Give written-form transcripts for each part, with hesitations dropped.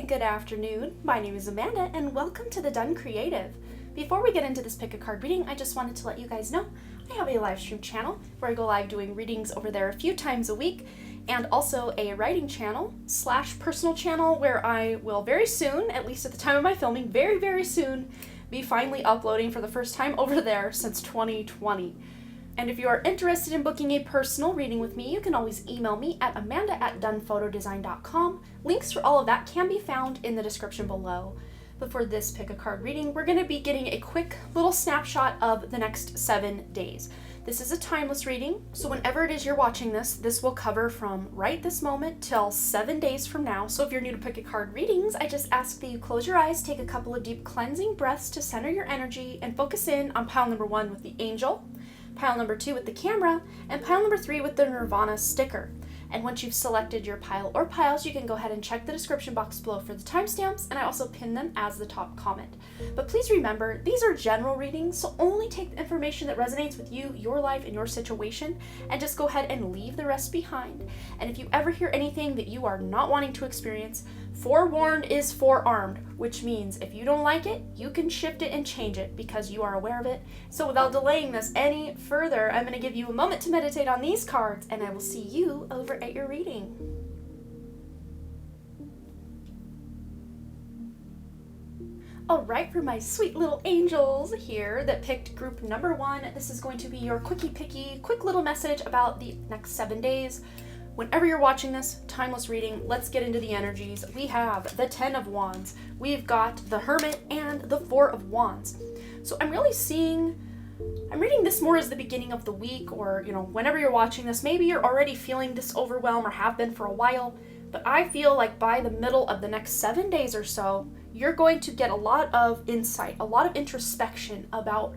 good afternoon. My name is Amanda and welcome to the Done Creative. Before we get into this pick a card reading, I just wanted to let you guys know I have a live stream channel where I go live doing readings over there a few times a week, and also a writing channel / personal channel where I will very soon, at least at the time of my filming, very soon, be finally uploading for the first time over there since 2020. And if you are interested in booking a personal reading with me, you can always email me at amanda@donephotodesign.com. Links for all of that can be found in the description below. But for this pick a card reading, we're going to be getting a quick little snapshot of the next 7 days. This is a timeless reading, so whenever it is you're watching this, this will cover from right this moment till 7 days from now. So if you're new to pick a card readings, I just ask that you close your eyes, take a couple of deep cleansing breaths to center your energy, and focus in on pile number 1 with the angel, pile number 2 with the camera, and pile number 3 with the Nirvana sticker. And once you've selected your pile or piles, you can go ahead and check the description box below for the timestamps, and I also pin them as the top comment. But please remember, these are general readings, so only take the information that resonates with you, your life, and your situation, and just go ahead and leave the rest behind. And if you ever hear anything that you are not wanting to experience, forewarned is forearmed, which means if you don't like it, you can shift it and change it because you are aware of it. So without delaying this any further, I'm going to give you a moment to meditate on these cards, and I will see you over at your reading. All right, for my sweet little angels here that picked group number 1, this is going to be your quick little message about the next 7 days. Whenever you're watching this timeless reading, let's get into the energies. We have the 10 of Wands, we've got the Hermit, and the 4 of Wands. So I'm reading this more as the beginning of the week, or whenever you're watching this, maybe you're already feeling this overwhelm or have been for a while, but I feel like by the middle of the next 7 days or so, you're going to get a lot of insight, a lot of introspection about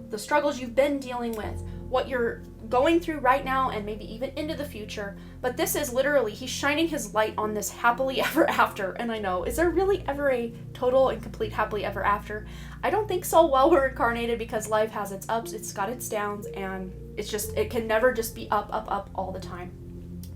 the struggles you've been dealing with, what you're going through right now, and maybe even into the future. But this is literally, he's shining his light on this happily ever after. And I know, is there really ever a total and complete happily ever after? I don't think so while we're incarnated, because life has its ups, it's got its downs, and it can never just be up all the time.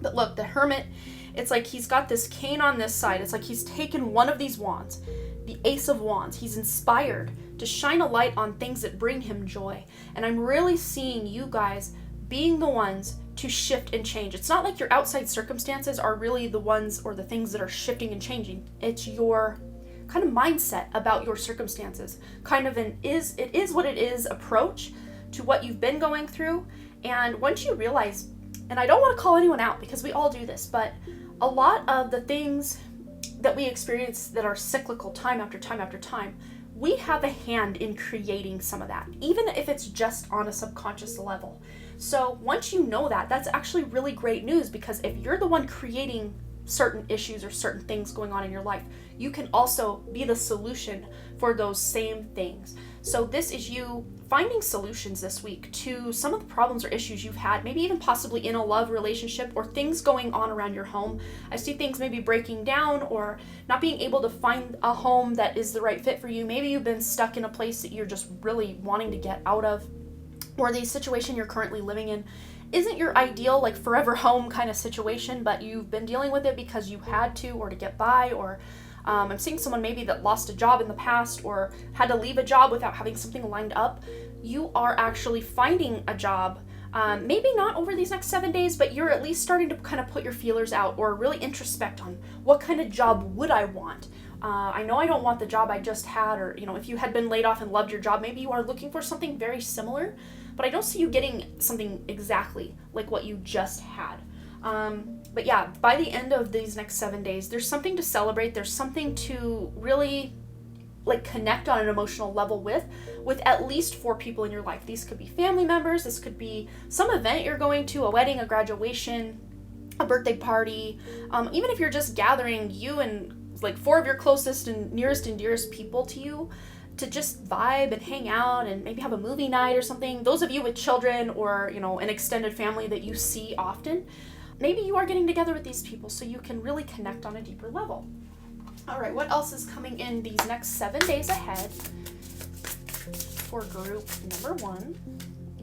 But look, the Hermit, it's like he's got this cane on this side. It's like he's taken one of these wands, the Ace of Wands. He's inspired to shine a light on things that bring him joy. And I'm really seeing you guys being the ones to shift and change. It's not like your outside circumstances are really the ones or the things that are shifting and changing. It's your kind of mindset about your circumstances, kind of it is what it is approach to what you've been going through. And once you realize, and I don't want to call anyone out because we all do this, but a lot of the things that we experience that are cyclical time after time after time, we have a hand in creating some of that, even if it's just on a subconscious level. So once you know that, that's actually really great news, because if you're the one creating certain issues or certain things going on in your life, you can also be the solution for those same things. So this is you finding solutions this week to some of the problems or issues you've had, maybe even possibly in a love relationship or things going on around your home. I see things maybe breaking down or not being able to find a home that is the right fit for you. Maybe you've been stuck in a place that you're just really wanting to get out of, or the situation you're currently living in isn't your ideal, like forever home kind of situation, but you've been dealing with it because you had to, or to get by, or I'm seeing someone maybe that lost a job in the past or had to leave a job without having something lined up. You are actually finding a job, maybe not over these next 7 days, but you're at least starting to kind of put your feelers out or really introspect on what kind of job would I want. I know I don't want the job I just had, or if you had been laid off and loved your job, maybe you are looking for something very similar, but I don't see you getting something exactly like what you just had. But yeah, by the end of these next 7 days, there's something to celebrate. There's something to really connect on an emotional level with at least 4 people in your life. These could be family members. This could be some event you're going to, a wedding, a graduation, a birthday party. Even if you're just gathering you and 4 of your closest and nearest and dearest people to you to just vibe and hang out and maybe have a movie night or something. Those of you with children or, an extended family that you see often, maybe you are getting together with these people so you can really connect on a deeper level. All right, what else is coming in these next 7 days ahead for group number 1?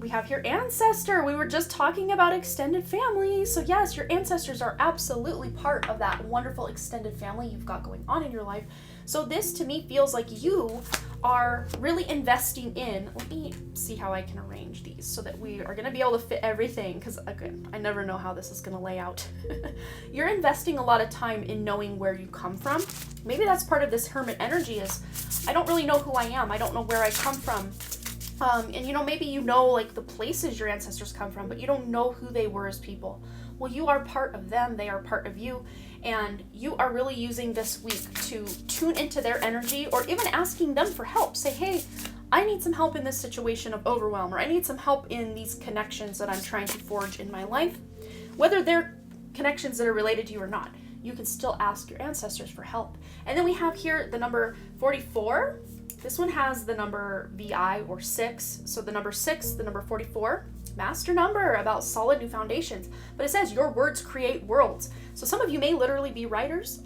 we have here ancestor. We were just talking about extended family. So yes, your ancestors are absolutely part of that wonderful extended family you've got going on in your life. So this to me feels like you are really investing in, let me see how I can arrange these so that we are going to be able to fit everything, because again, I never know how this is going to lay out. You're investing a lot of time in knowing where you come from. Maybe that's part of this hermit energy is, I don't really know who I am. I don't know where I come from. And you know, maybe you know like the places your ancestors come from, but you don't know who they were as people. Well, you are part of them, they are part of you, and you are really using this week to tune into their energy, or even asking them for help. Say, hey, I need some help in this situation of overwhelm, or I need some help in these connections that I'm trying to forge in my life. Whether they're connections that are related to you or not, you can still ask your ancestors for help. And then we have here the number 44. This one has the number VI or 6. So the number 6, the number 44, master number about solid new foundations. But it says your words create worlds. So some of you may literally be writers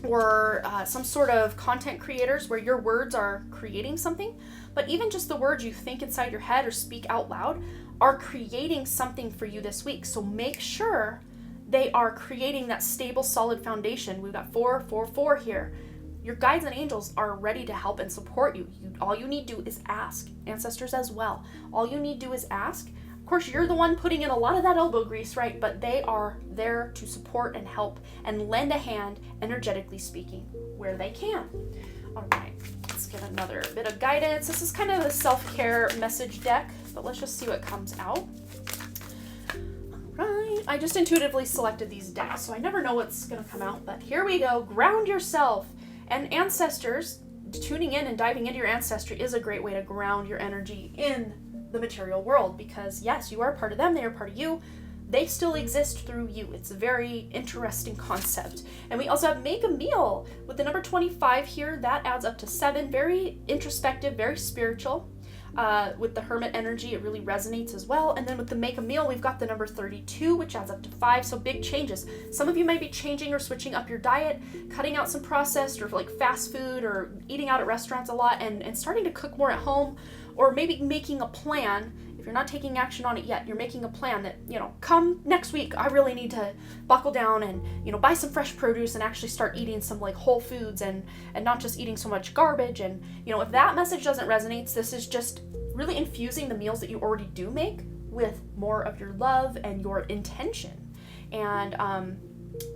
or some sort of content creators where your words are creating something. But even just the words you think inside your head or speak out loud are creating something for you this week. So make sure they are creating that stable, solid foundation. We've got 4, 4, 4 here. Your guides and angels are ready to help and support you. All you need to do is ask. Ancestors as well. All you need to do is ask. Of course, you're the one putting in a lot of that elbow grease, right? But they are there to support and help and lend a hand, energetically speaking, where they can. All right, let's get another bit of guidance. This is kind of a self-care message deck, but let's just see what comes out. All right, I just intuitively selected these decks, so I never know what's going to come out, but here we go. Ground yourself. And ancestors, tuning in and diving into your ancestry is a great way to ground your energy in the material world, because yes, you are part of them, they are part of you, they still exist through you. It's a very interesting concept. And we also have make a meal with the number 25 here. That adds up to 7. Very introspective, very spiritual. With the hermit energy, it really resonates as well. And then with the make a meal, we've got the number 32, which adds up to 5. So big changes. Some of you might be changing or switching up your diet, cutting out some processed or like fast food, or eating out at restaurants a lot, and starting to cook more at home, or maybe making a plan. If you're not taking action on it yet, you're making a plan that, you know, come next week, I really need to buckle down and, you know, buy some fresh produce and actually start eating some like whole foods and not just eating so much garbage. And, you know, if that message doesn't resonate, this is just really infusing the meals that you already do make with more of your love and your intention. And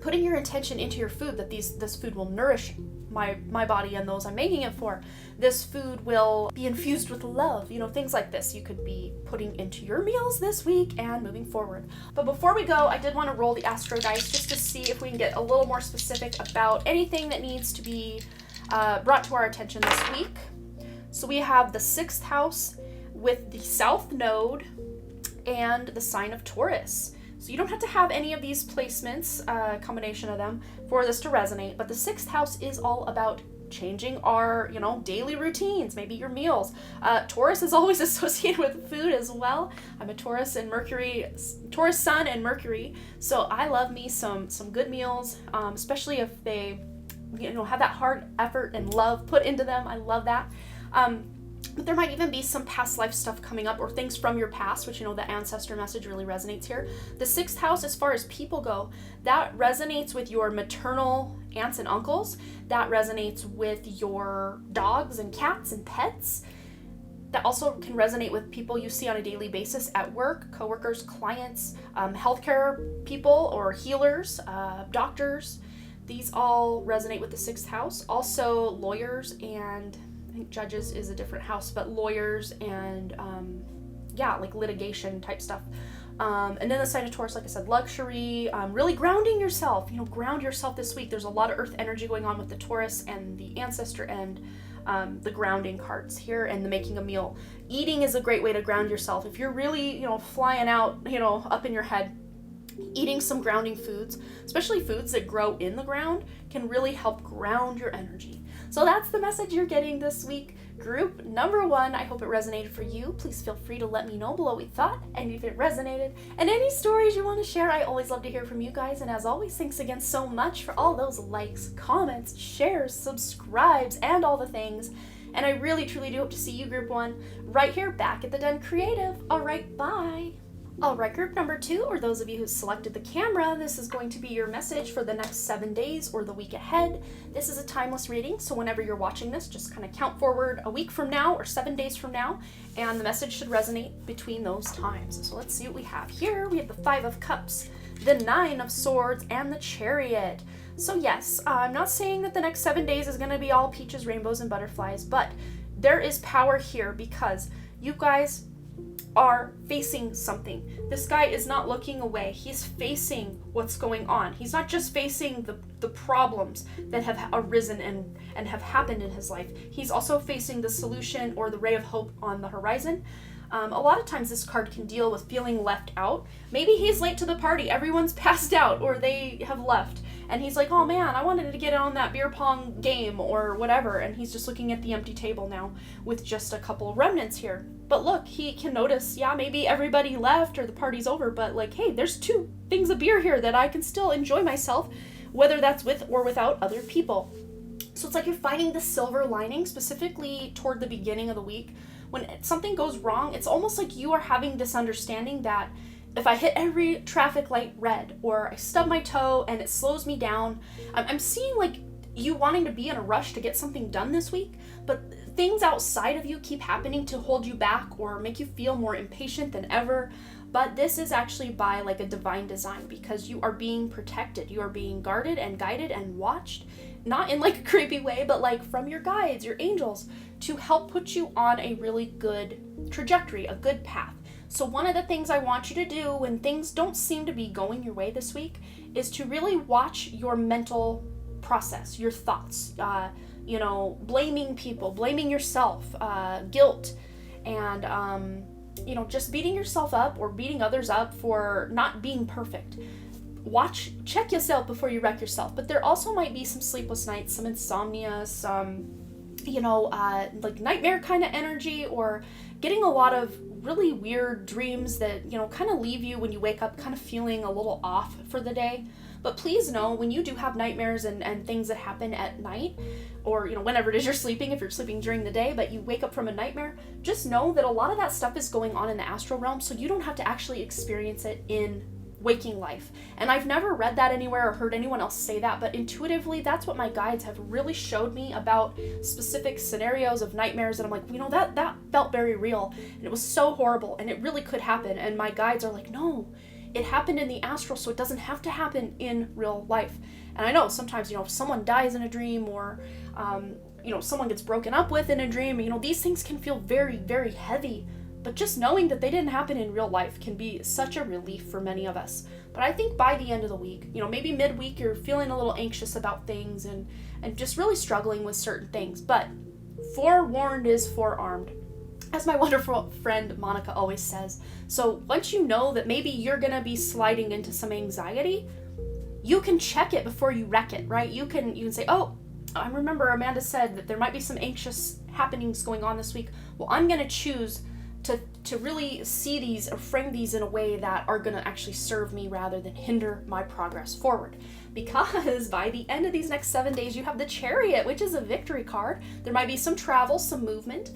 putting your intention into your food, that this food will nourish my body and those I'm making it for. This food will be infused with love, you know, things like this you could be putting into your meals this week and moving forward. But before we go, I did want to roll the astro dice just to see if we can get a little more specific about anything that needs to be brought to our attention this week. So we have the 6th house with the south node and the sign of Taurus. So you don't have to have any of these placements, combination of them, for this to resonate, but the 6th house is all about changing our, you know, daily routines, maybe your meals. Taurus is always associated with food as well. I'm a Taurus and Mercury, Taurus Sun and Mercury, so I love me some good meals, especially if they, you know, have that hard effort and love put into them. I love that. But there might even be some past life stuff coming up, or things from your past, which, you know, the ancestor message really resonates here. The 6th house, as far as people go, that resonates with your maternal aunts and uncles. That resonates with your dogs and cats and pets. That also can resonate with people you see on a daily basis at work, coworkers, clients, healthcare people or healers, doctors. These all resonate with the 6th house. Also lawyers and, I think judges is a different house, but lawyers and like litigation type stuff. And then the sign of Taurus, like I said, luxury, really grounding yourself, you know, ground yourself this week. There's a lot of earth energy going on with the Taurus and the ancestor and the grounding cards here, and the making a meal. Eating is a great way to ground yourself. If you're really, you know, flying out, you know, up in your head, eating some grounding foods, especially foods that grow in the ground, can really help ground your energy. So that's the message you're getting this week. Group number 1, I hope it resonated for you. Please feel free to let me know below what you thought and if it resonated. And any stories you want to share, I always love to hear from you guys. And as always, thanks again so much for all those likes, comments, shares, subscribes, and all the things. And I really, truly do hope to see you, group 1, right here back at the Den Creative. All right, bye. All right, group number 2, or those of you who selected the camera, this is going to be your message for the next 7 days or the week ahead. This is a timeless reading, so whenever you're watching this, just kind of count forward a week from now or 7 days from now, and the message should resonate between those times. So let's see what we have here. We have the 5 of Cups, the 9 of Swords, and the Chariot. So yes, I'm not saying that the next 7 days is going to be all peaches, rainbows, and butterflies, but there is power here because you guys are facing something. This guy is not looking away. He's facing what's going on. He's not just facing the problems that have arisen and have happened in his life. He's also facing the solution or the ray of hope on the horizon. A lot of times this card can deal with feeling left out. Maybe he's late to the party. Everyone's passed out or they have left. And he's like, oh man, I wanted to get on that beer pong game or whatever. And he's just looking at the empty table now with just a couple remnants here. But look, he can notice, yeah, maybe everybody left or the party's over, but like, hey, there's 2 things of beer here that I can still enjoy myself, whether that's with or without other people. So it's like you're finding the silver lining, specifically toward the beginning of the week. When something goes wrong, it's almost like you are having this understanding that if I hit every traffic light red or I stub my toe and it slows me down, I'm seeing like you wanting to be in a rush to get something done this week, but things outside of you keep happening to hold you back or make you feel more impatient than ever. But this is actually by like a divine design because you are being protected. You are being guarded and guided and watched, not in like a creepy way, but like from your guides, your angels, to help put you on a really good trajectory, a good path. So one of the things I want you to do when things don't seem to be going your way this week is to really watch your mental process, your thoughts, blaming people, blaming yourself, guilt, and, just beating yourself up or beating others up for not being perfect. Check yourself before you wreck yourself. But there also might be some sleepless nights, some insomnia, some, like nightmare kind of energy, or getting a lot of really weird dreams that, kind of leave you when you wake up kind of feeling a little off for the day. But please know when you do have nightmares and things that happen at night, or, whenever it is you're sleeping, if you're sleeping during the day, but you wake up from a nightmare, just know that a lot of that stuff is going on in the astral realm, so you don't have to actually experience it in waking life. And I've never read that anywhere or heard anyone else say that, but intuitively, that's what my guides have really showed me about specific scenarios of nightmares, and I'm like, that felt very real, and it was so horrible, and it really could happen, and my guides are like, no, it happened in the astral, so it doesn't have to happen in real life. And I know sometimes, if someone dies in a dream or, someone gets broken up with in a dream, these things can feel very, very heavy. But just knowing that they didn't happen in real life can be such a relief for many of us. But I think by the end of the week, maybe midweek, you're feeling a little anxious about things and just really struggling with certain things. But forewarned is forearmed, as my wonderful friend Monica always says. So once you know that maybe you're going to be sliding into some anxiety, you can check it before you wreck it, right? You can say, oh, I remember Amanda said that there might be some anxious happenings going on this week. Well, I'm going to choose to really see these or frame these in a way that are going to actually serve me rather than hinder my progress forward. Because by the end of these next 7 days, you have the Chariot, which is a victory card. There might be some travel, some movement,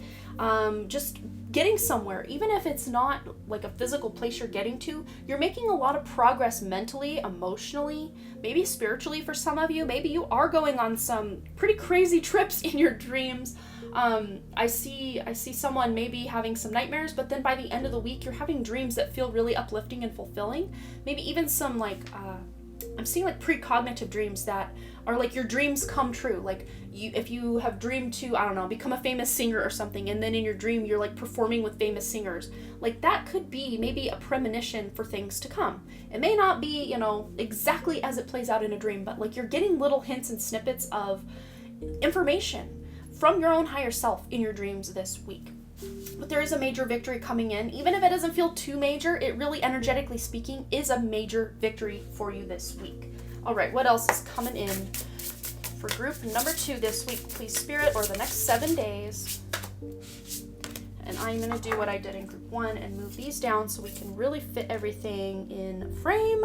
just getting somewhere. Even if it's not like a physical place you're getting to, you're making a lot of progress mentally, emotionally, maybe spiritually for some of you. Maybe you are going on some pretty crazy trips in your dreams. I see someone maybe having some nightmares, but then by the end of the week, you're having dreams that feel really uplifting and fulfilling. Maybe even some I'm seeing like precognitive dreams that are like your dreams come true. Like if you have dreamed to, I don't know, become a famous singer or something, and then in your dream, you're like performing with famous singers. Like that could be maybe a premonition for things to come. It may not be, exactly as it plays out in a dream, but like you're getting little hints and snippets of information from your own higher self in your dreams this week. But there is a major victory coming in. Even if it doesn't feel too major, it really, energetically speaking, is a major victory for you this week. All right, what else is coming in for group number 2 this week, please, Spirit, or the next 7 days? And I'm going to do what I did in group 1 and move these down so we can really fit everything in frame.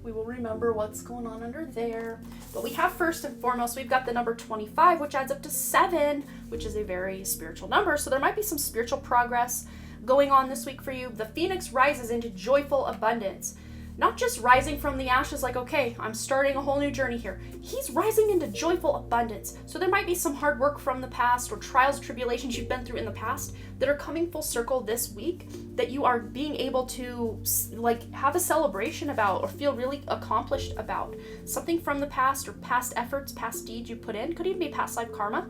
We will remember what's going on under there. But we have first and foremost, we've got the number 25, which adds up to 7, which is a very spiritual number. So there might be some spiritual progress going on this week for you. The phoenix rises into joyful abundance. Not just rising from the ashes like, okay, I'm starting a whole new journey here. He's rising into joyful abundance. So there might be some hard work from the past or trials, tribulations you've been through in the past that are coming full circle this week that you are being able to like have a celebration about or feel really accomplished about. Something from the past or past efforts, past deeds you put in, could even be past life karma,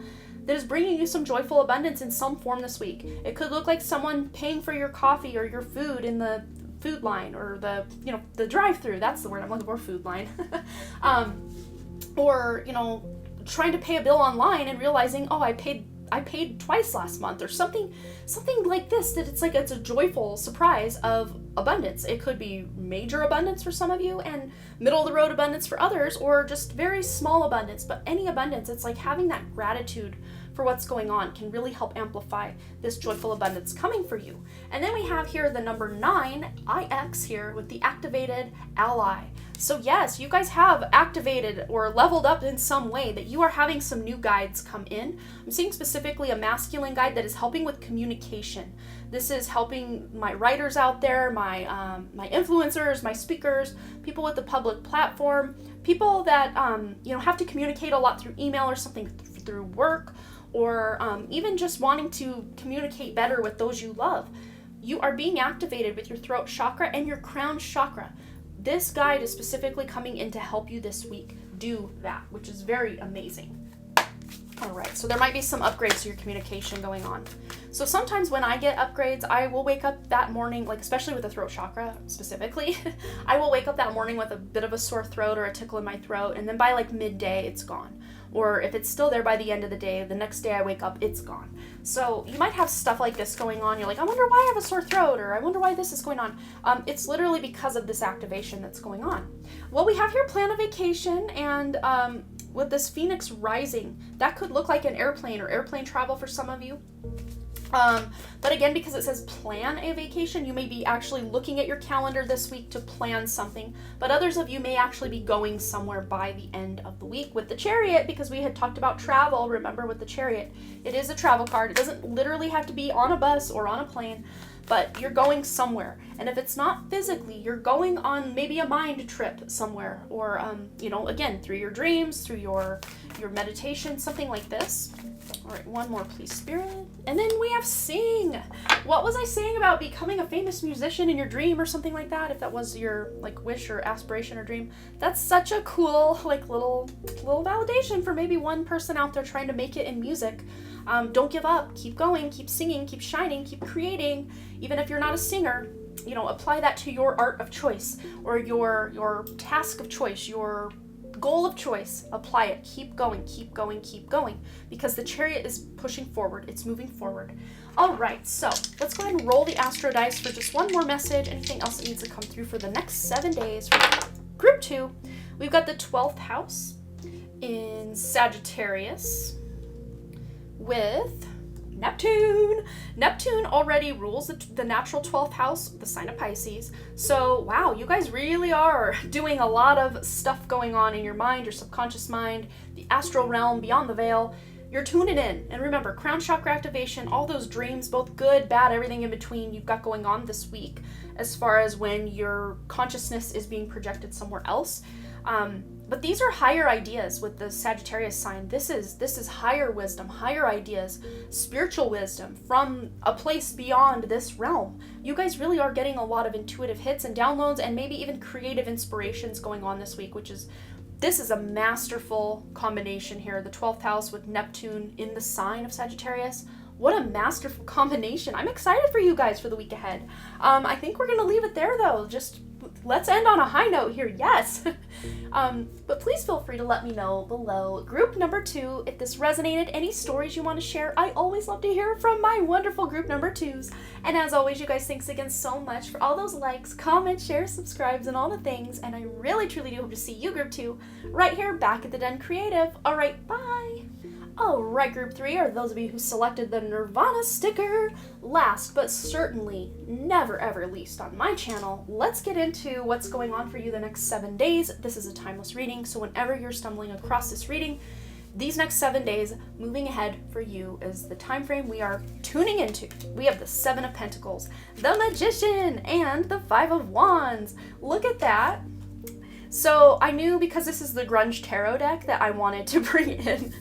that is bringing you some joyful abundance in some form this week. It could look like someone paying for your coffee or your food in the food line or the drive-through. That's the word I'm looking for, food line. Or trying to pay a bill online and realizing, oh, I paid twice last month, or something like this, that it's a joyful surprise of abundance. It could be major abundance for some of you and middle of the road abundance for others, or just very small abundance. But any abundance, it's like having that gratitude for what's going on can really help amplify this joyful abundance coming for you. And then we have here the number 9, IX here, with the activated ally. So yes, you guys have activated or leveled up in some way, that you are having some new guides come in. I'm seeing specifically a masculine guide that is helping with communication. This is helping my writers out there, my influencers, my speakers, people with the public platform, people that have to communicate a lot through email or something through work, or even just wanting to communicate better with those you love. You are being activated with your throat chakra and your crown chakra. This guide is specifically coming in to help you this week do that, which is very amazing. All right, so there might be some upgrades to your communication going on. So sometimes when I get upgrades, I will wake up that morning, like especially with the throat chakra specifically, I will wake up that morning with a bit of a sore throat or a tickle in my throat, and then by like midday, it's gone. Or if it's still there by the end of the day, the next day I wake up, it's gone. So you might have stuff like this going on. You're like, I wonder why I have a sore throat, or I wonder why this is going on. It's literally because of this activation that's going on. Well, we have here plan a vacation, and with this Phoenix rising, that could look like an airplane or airplane travel for some of you. But again, because it says plan a vacation, you may be actually looking at your calendar this week to plan something, but others of you may actually be going somewhere by the end of the week with the Chariot, because we had talked about travel. Remember, with the Chariot, it is a travel card. It doesn't literally have to be on a bus or on a plane, but you're going somewhere. And if it's not physically, you're going on maybe a mind trip somewhere, or again, through your dreams, through your meditation, something like this. All right, one more, please, Spirit. And then we have sing. What was I saying about becoming a famous musician in your dream or something like that? If that was your wish or aspiration or dream, that's such a cool little validation for maybe one person out there trying to make it in music. Don't give up. Keep going. Keep singing. Keep shining. Keep creating. Even if you're not a singer, apply that to your art of choice or your task of choice, your goal of choice. Apply it. Keep going, keep going, keep going, because the Chariot is pushing forward. It's moving forward. All right, so let's go ahead and roll the Astro Dice for just one more message. Anything else that needs to come through for the next 7 days for Group 2. We've got the 12th house in Sagittarius with Neptune. Neptune already rules the natural 12th house, the sign of Pisces. So, wow, you guys really are doing a lot of stuff going on in your mind, your subconscious mind, the astral realm, beyond the veil. You're tuning in. And remember, crown chakra activation, all those dreams, both good, bad, everything in between you've got going on this week, as far as when your consciousness is being projected somewhere else. But these are higher ideas with the Sagittarius sign. This is higher wisdom, higher ideas, spiritual wisdom from a place beyond this realm. You guys really are getting a lot of intuitive hits and downloads, and maybe even creative inspirations going on this week, this is a masterful combination here. The 12th house with Neptune in the sign of Sagittarius. What a masterful combination. I'm excited for you guys for the week ahead. I think we're going to leave it there, though. Just let's end on a high note here. Yes. But please feel free to let me know below. Group number 2, if this resonated, any stories you want to share. I always love to hear from my wonderful group number 2s. And as always, you guys, thanks again so much for all those likes, comments, shares, subscribes, and all the things. And I really, truly do hope to see you, Group 2, right here back at the Den Creative. All right, bye. Alright, group 3 are those of you who selected the Nirvana sticker. Last but certainly never ever least on my channel, let's get into what's going on for you the next 7 days. This is a timeless reading, so whenever you're stumbling across this reading, these next 7 days, moving ahead for you is the time frame we are tuning into. We have the 7 of Pentacles, the Magician, and the 5 of Wands. Look at that. So I knew, because this is the Grunge Tarot deck, that I wanted to bring in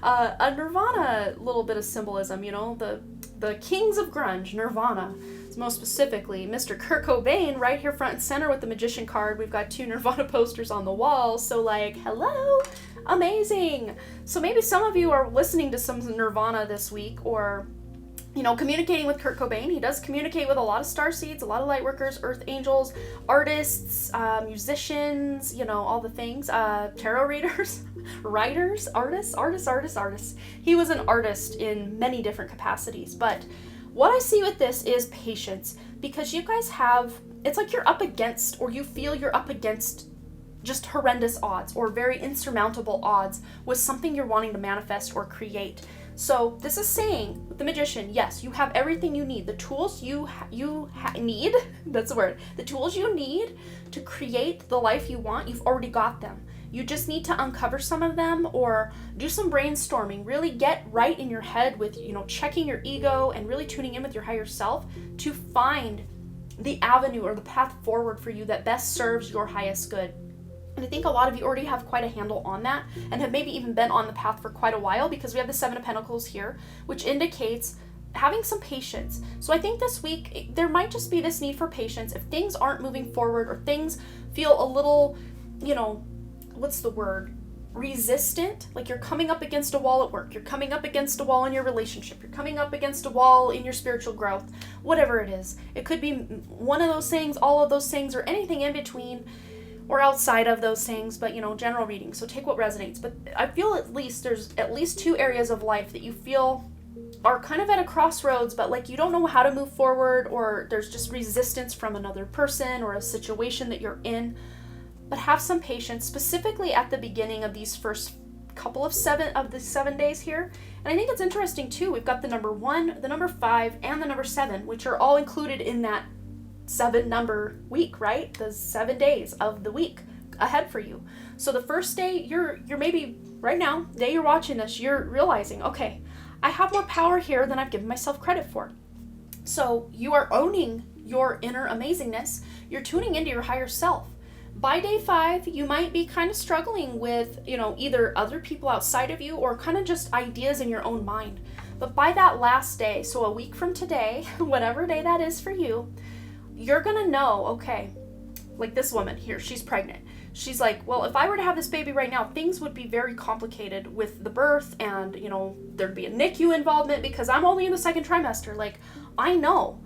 a Nirvana little bit of symbolism, you know, the kings of grunge, Nirvana. Most specifically, Mr. Kurt Cobain right here front and center with the Magician card. We've got 2 Nirvana posters on the wall, so like, hello, amazing. So maybe some of you are listening to some Nirvana this week, or, you know, communicating with Kurt Cobain. He does communicate with a lot of starseeds, a lot of light workers, earth angels, artists, musicians, you know, all the things, tarot readers, writers, artists. He was an artist in many different capacities, but what I see with this is patience, because you guys have, it's like you're up against, or you feel you're up against just horrendous odds or very insurmountable odds with something you're wanting to manifest or create. So this is saying with the Magician, yes, you have everything you need. The tools you need, that's the word, the tools you need to create the life you want, you've already got them. You just need to uncover some of them or do some brainstorming. Really get right in your head with, you know, checking your ego and really tuning in with your higher self to find the avenue or the path forward for you that best serves your highest good. And I think a lot of you already have quite a handle on that and have maybe even been on the path for quite a while, because we have the 7 of Pentacles here, which indicates having some patience. So I think this week there might just be this need for patience. If things aren't moving forward or things feel a little, you know, what's the word? Resistant, like you're coming up against a wall at work, you're coming up against a wall in your relationship, you're coming up against a wall in your spiritual growth, whatever it is. It could be one of those things, all of those things, or anything in between or outside of those things, but you know, general reading, so take what resonates. But I feel at least there's at least 2 areas of life that you feel are kind of at a crossroads, but like you don't know how to move forward, or there's just resistance from another person or a situation that you're in. But have some patience, specifically at the beginning of these first couple of 7 days here. And I think it's interesting too, we've got the number 1, the number 5, and the number 7, which are all included in that 7 number week, right? The 7 days of the week ahead for you. So the first day, you're maybe right now, the day you're watching this, you're realizing, okay, I have more power here than I've given myself credit for. So you are owning your inner amazingness. You're tuning into your higher self. By day 5, you might be kind of struggling with, you know, either other people outside of you or kind of just ideas in your own mind. But by that last day, so a week from today, whatever day that is for you, you're gonna know, okay, like this woman here, she's pregnant. She's like, well, if I were to have this baby right now, things would be very complicated with the birth, and, you know, there'd be a NICU involvement because I'm only in the 2nd trimester. Like, I know,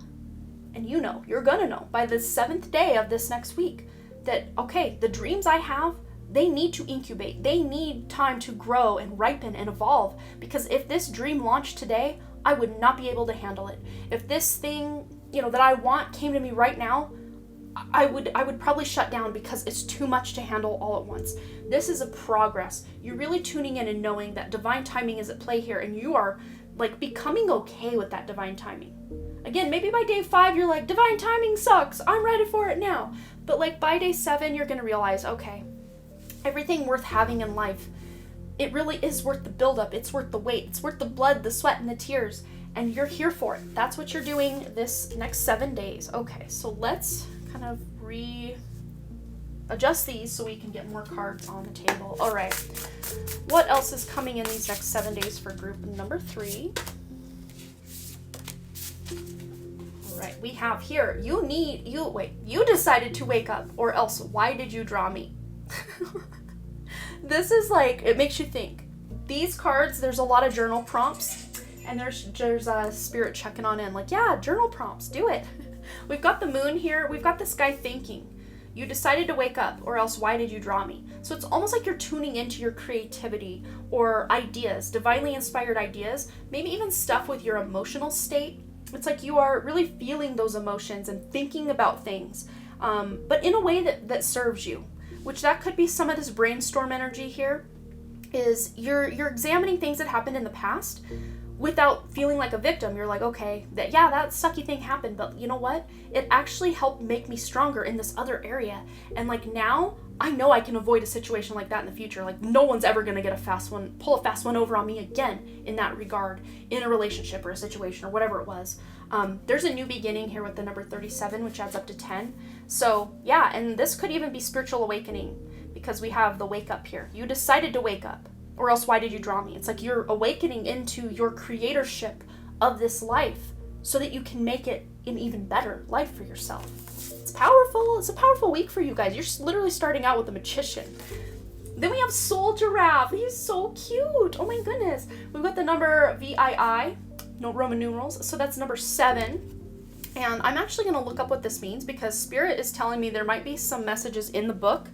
and you know, you're gonna know by the 7th day of this next week that, okay, the dreams I have, they need to incubate. They need time to grow and ripen and evolve, because if this dream launched today, I would not be able to handle it. If this thing, you know, that I want came to me right now, I would probably shut down because it's too much to handle all at once. This is a progress. You're really tuning in and knowing that divine timing is at play here, and you are like becoming okay with that divine timing. Again, maybe by day 5, you're like, divine timing sucks, I'm ready for it now. But like by day 7, you're gonna realize, okay, everything worth having in life, it really is worth the buildup, it's worth the wait, it's worth the blood, the sweat, and the tears, and you're here for it. That's what you're doing this next 7 days. Okay, so let's kind of adjust these so we can get more cards on the table. All right, what else is coming in these next 7 days for group number 3? All right, we have here, you decided to wake up, or else why did you draw me? This is like, it makes you think. These cards, there's a lot of journal prompts, and there's a spirit checking on in, like, yeah, journal prompts, do it. We've got the moon here, we've got this guy thinking. You decided to wake up, or else why did you draw me? So it's almost like you're tuning into your creativity or ideas, divinely inspired ideas, maybe even stuff with your emotional state. It's like you are really feeling those emotions and thinking about things, but in a way that serves you, which that could be some of this brainstorm energy here. is you're examining things that happened in the past without feeling like a victim. You're like, okay, that sucky thing happened, but you know what? It actually helped make me stronger in this other area. And like now, I know I can avoid a situation like that in the future. Like no one's ever gonna pull a fast one over on me again in that regard, in a relationship or a situation or whatever it was. There's a new beginning here with the number 37, which adds up to 10. So yeah, and this could even be spiritual awakening because we have the wake up here. You decided to wake up. Or else why did you draw me? It's like you're awakening into your creatorship of this life so that you can make it an even better life for yourself. It's powerful. It's a powerful week for you guys. You're literally starting out with a magician. Then we have Soul Giraffe. He's so cute. Oh my goodness. We've got the number VII, no Roman numerals. So that's number 7. And I'm actually going to look up what this means because Spirit is telling me there might be some messages in the book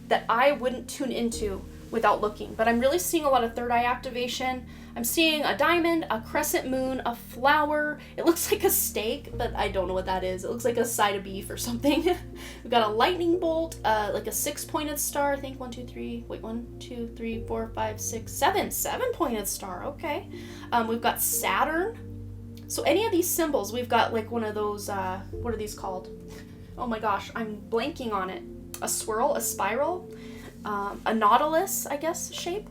that I wouldn't tune into without looking, but I'm really seeing a lot of third eye activation. I'm seeing a diamond, a crescent moon, a flower. It looks like a steak, but I don't know what that is. It looks like a side of beef or something. We've got a lightning bolt, like a 6-pointed star. I think 1, 2, 3, 4, 5, 6, 7. 7-pointed star. Okay. We've got Saturn. So any of these symbols, we've got like one of those, what are these called? Oh my gosh, I'm blanking on it. A swirl, a spiral. A nautilus, I guess, shape.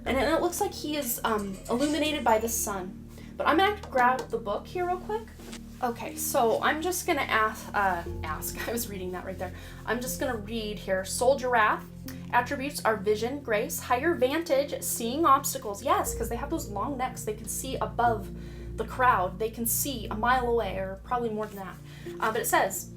And it looks like he is illuminated by the sun. But I'm going to grab the book here real quick. Okay, so I'm just going to ask. I was reading that right there. I'm just going to read here. Soul Giraffe. Attributes are vision, grace, higher vantage, seeing obstacles. Yes, because they have those long necks. They can see above the crowd. They can see a mile away, or probably more than that. But it says,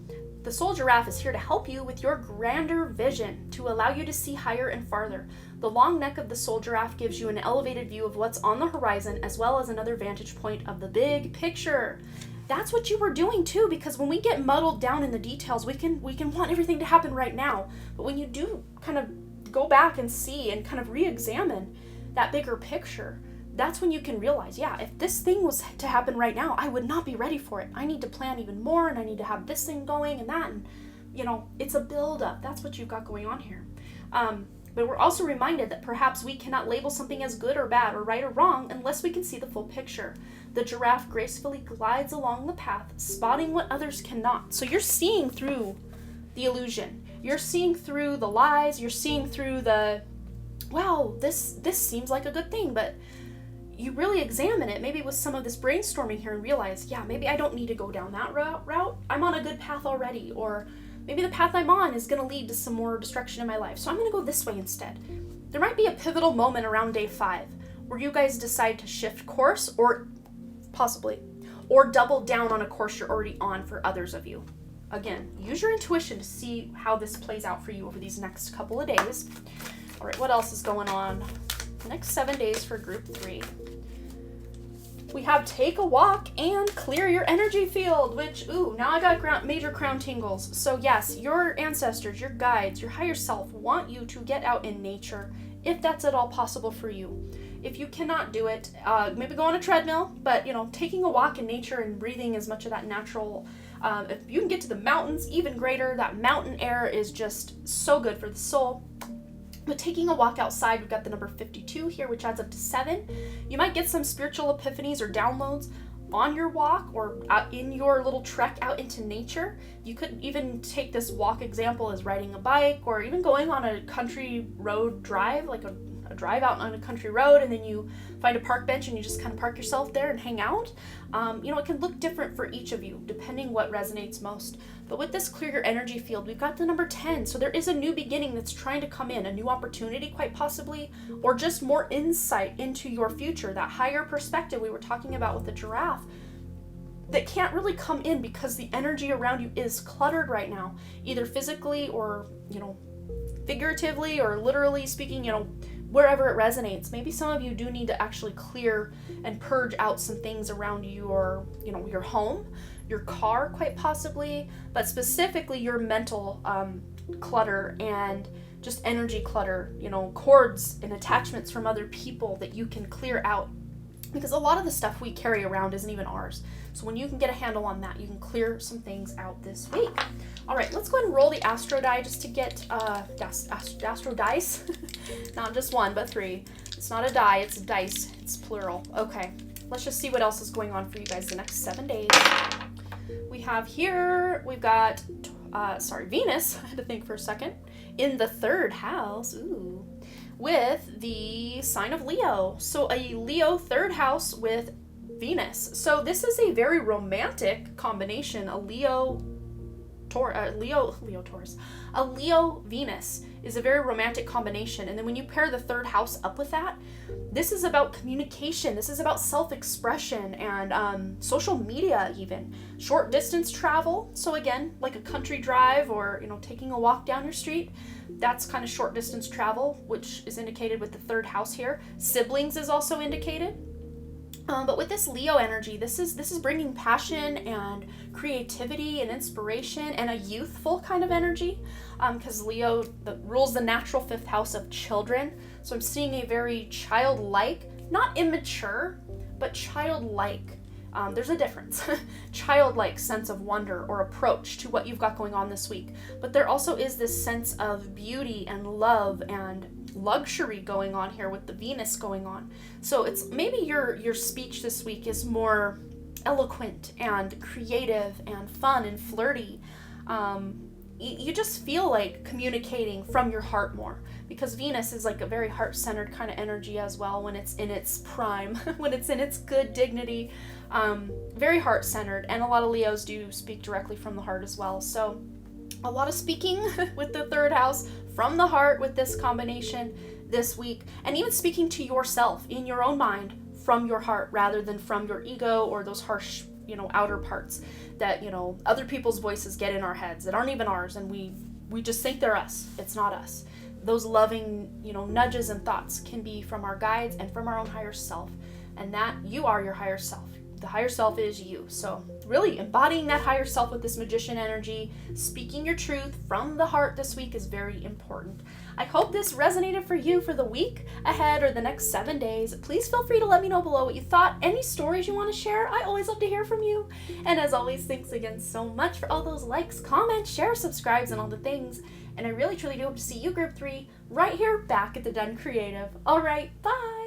the Soul Giraffe is here to help you with your grander vision, to allow you to see higher and farther. The long neck of the Soul Giraffe gives you an elevated view of what's on the horizon, as well as another vantage point of the big picture. That's what you were doing too, because when we get muddled down in the details, we can want everything to happen right now. But when you do kind of go back and see and kind of re-examine that bigger picture, that's when you can realize, yeah, if this thing was to happen right now, I would not be ready for it. I need to plan even more, and I need to have this thing going and that, and it's a build-up. That's what you've got going on here. But we're also reminded that perhaps we cannot label something as good or bad or right or wrong unless we can see the full picture. The giraffe gracefully glides along the path, spotting what others cannot. So you're seeing through the illusion. You're seeing through the lies. You're seeing through the, wow, this seems like a good thing, but you really examine it, maybe with some of this brainstorming here, and realize, yeah, maybe I don't need to go down that route. I'm on a good path already, or maybe the path I'm on is going to lead to some more destruction in my life, so I'm going to go this way instead. There might be a pivotal moment around day 5 where you guys decide to shift course, or possibly, or double down on a course you're already on for others of you. Again, use your intuition to see how this plays out for you over these next couple of days. All right, what else is going on? The next 7 days for group 3. We have take a walk and clear your energy field, which, now I got major crown tingles. So yes, your ancestors, your guides, your higher self want you to get out in nature, if that's at all possible for you. If you cannot do it, maybe go on a treadmill, but taking a walk in nature and breathing as much of that natural, if you can get to the mountains, even greater. That mountain air is just so good for the soul. But taking a walk outside, we've got the number 52 here, which adds up to 7. You might get some spiritual epiphanies or downloads on your walk or in your little trek out into nature. You could even take this walk example as riding a bike, or even going on a country road drive, like a drive out on a country road, and then you find a park bench and you just kind of park yourself there and hang out. It can look different for each of you, depending what resonates most. But with this clear your energy field, we've got the number 10. So there is a new beginning that's trying to come in, a new opportunity quite possibly, or just more insight into your future, that higher perspective we were talking about with the giraffe, that can't really come in because the energy around you is cluttered right now, either physically or, figuratively or literally speaking, wherever it resonates. Maybe some of you do need to actually clear and purge out some things around you, or, your home, your car, quite possibly, but specifically your mental clutter and just energy clutter, cords and attachments from other people that you can clear out. Because a lot of the stuff we carry around isn't even ours. So when you can get a handle on that, you can clear some things out this week. All right, let's go ahead and roll the astro die just to get astro dice. Not just one, but 3. It's not a die, it's a dice. It's plural. Okay, let's just see what else is going on for you guys the next 7 days. We have here, we've got, Venus, I had to think for a second, in the 3rd house, ooh, with the sign of Leo. So a Leo 3rd house with Venus. So this is a very romantic combination. A Leo Venus is a very romantic combination. And then when you pair the 3rd house up with that, this is about communication. This is about self-expression and social media even. Short distance travel. So again, like a country drive or, taking a walk down your street. That's kind of short distance travel, which is indicated with the 3rd house here. Siblings is also indicated. But with this Leo energy, this is bringing passion and creativity and inspiration and a youthful kind of energy, because Leo rules the natural 5th house of children. So I'm seeing a very childlike, not immature, but childlike. There's a difference. Childlike sense of wonder or approach to what you've got going on this week. But there also is this sense of beauty and love and luxury going on here with the Venus going on. So it's maybe your speech this week is more eloquent and creative and fun and flirty. You just feel like communicating from your heart more, because Venus is like a very heart-centered kind of energy as well when it's in its prime, when it's in its good dignity, very heart-centered, and a lot of Leos do speak directly from the heart as well. So a lot of speaking with the 3rd house from the heart with this combination this week, and even speaking to yourself in your own mind from your heart rather than from your ego or those harsh, outer parts that, other people's voices get in our heads that aren't even ours, and we just think they're us. It's not us. Those loving, nudges and thoughts can be from our guides and from our own higher self, and that you are your higher self. The higher self is you. So really embodying that higher self with this magician energy, speaking your truth from the heart this week is very important. I hope this resonated for you for the week ahead or the next 7 days. Please feel free to let me know below what you thought, any stories you want to share. I always love to hear from you. And as always, thanks again so much for all those likes, comments, shares, subscribes, and all the things. And I really truly do hope to see you, Group 3, right here back at the Done Creative. All right, bye.